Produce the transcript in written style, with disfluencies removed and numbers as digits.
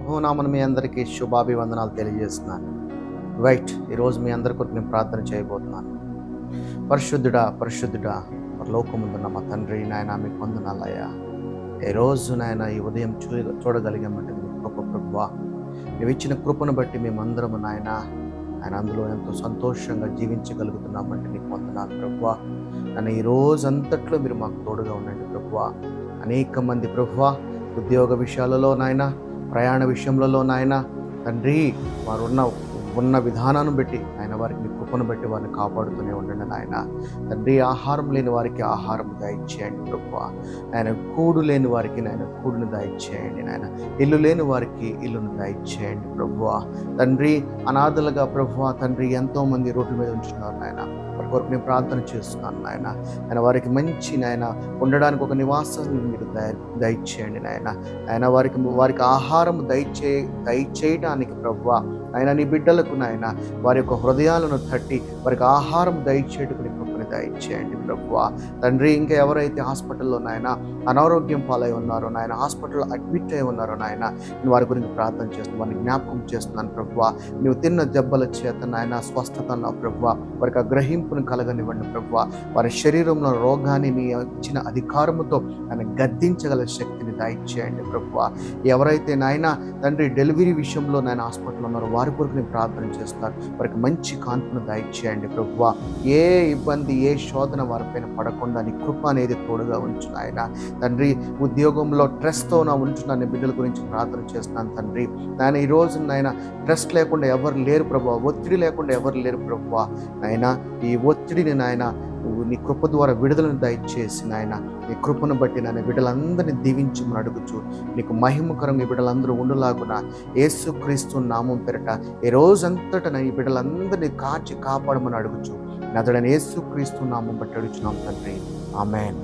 ప్రభునామమున మీ అందరికీ శుభాభివందనాలు తెలియజేస్తున్నాను. ఈరోజు మీ అందరి కొరకు నేను ప్రార్థన చేయబోతున్నాను. పరిశుద్ధుడా పరలోకముందున్న మా తండ్రి నాయన, మీకు వందనాలయ్యా. ఈ రోజు నాయన ఈ ఉదయం చూడగలిగామంటే మీ కృప ప్రభువా. నువ్వు ఇచ్చిన కృపను బట్టి మేమందరము నాయన అందులో ఎంతో సంతోషంగా జీవించగలుగుతున్నామంటే నీకు వందనాలు ప్రభువా. నన్ను ఈ రోజంతట్లో మీరు మాకు తోడుగా ఉండండి ప్రభువా. అనేక మంది ప్రభువా ఉద్యోగ విషయాలలో నాయన, ప్రయాణ విషయంలో నాయన తండ్రి, వారు ఉన్న విధానాన్ని బట్టి ఆయన వారికి మీ కృపను బట్టి వారిని కాపాడుతూనే ఉండండి నాయన. తండ్రి, ఆహారం లేని వారికి ఆహారం దయచేయండి ప్రభువా. ఆయన కూడు లేని వారికి నాయన కూడును దయచేయండి నాయన. ఇల్లు లేని వారికి ఇల్లును దయచేయండి ప్రభువా. తండ్రి, అనాథలుగా ప్రభువా తండ్రి ఎంతోమంది రోడ్ల మీద ఉంటున్నారు నాయన. వారి కొరకు నేను ప్రార్థన చేస్తున్నాను నాయన. ఆయన వారికి మంచి నాయన ఉండడానికి ఒక నివాసాన్ని మీరు దయచేయండి నాయన. ఆయన వారికి ఆహారం దయచేయడానికి ప్రభువా ఆయన నీ బిడ్డలకు నాయన వారి యొక్క హృదయాలను తట్టి వారికి ఆహారం దయచేయడానికి కృపని దయచేయండి ప్రభువా. తండ్రి, ఇంకా ఎవరైతే హాస్పిటల్లో నాయన అనారోగ్యం పాలై ఉన్నారో నాయన, హాస్పిటల్లో అడ్మిట్ అయి ఉన్నారో నాయన, నేను వారి గురించి ప్రార్థన చేస్తున్నాను, వారిని జ్ఞాపకం చేస్తున్నాను ప్రభువా. నువ్వు తిన్న దెబ్బల చేత నాయన స్వస్థత అన్నావు ప్రభువా. వారికి ఆ గ్రహింపును కలగనివ్వండి ప్రభువా. వారి శరీరంలో రోగాన్ని నీ ఇచ్చిన అధికారముతో ఆయన గద్దించగల శక్తిని దయచేయండి ప్రభువా. ఎవరైతే నాయన తండ్రి డెలివరీ విషయంలో నాయన హాస్పిటల్లో ఉన్నారో వారి కొరకు నేను ప్రార్థన చేస్తాను. వారికి మంచి కాన్పును దయచేయండి ప్రభువా. ఏ ఇబ్బంది, ఏ శోధన వారిపైన పడకుండా నీ కృప అనేది తోడుగా ఉంచు నాయన. తండ్రి, ఉద్యోగంలో స్ట్రెస్తో ఉంటున్న నీ బిడ్డల గురించి ప్రార్థన చేస్తున్నాను తండ్రి. నాయన ఈ రోజు నాయన స్ట్రెస్ లేకుండా ఎవరు లేరు ప్రభువా, ఒత్తిడి లేకుండా ఎవరు లేరు ప్రభువా. నాయన ఈ ఒత్తిడిని నాయన నీ కృప ద్వారా విడుదలను దయచేసి నాయన నీ కృపను బట్టి నాయన బిడ్డలందరినీ దీవించమని అడుగుచు నీకు మహిమకరంగా ఈ బిడ్డలందరూ ఉండులాగున యేసుక్రీస్తు నామం పేరట ఈ రోజంతటా ఈ బిడ్డలందరినీ కాచి కాపాడమని అడుగుచు నజరేయుడైన యేసుక్రీస్తు నామం బట్టి అడుగుచున్నాం తండ్రి. ఆమేన్.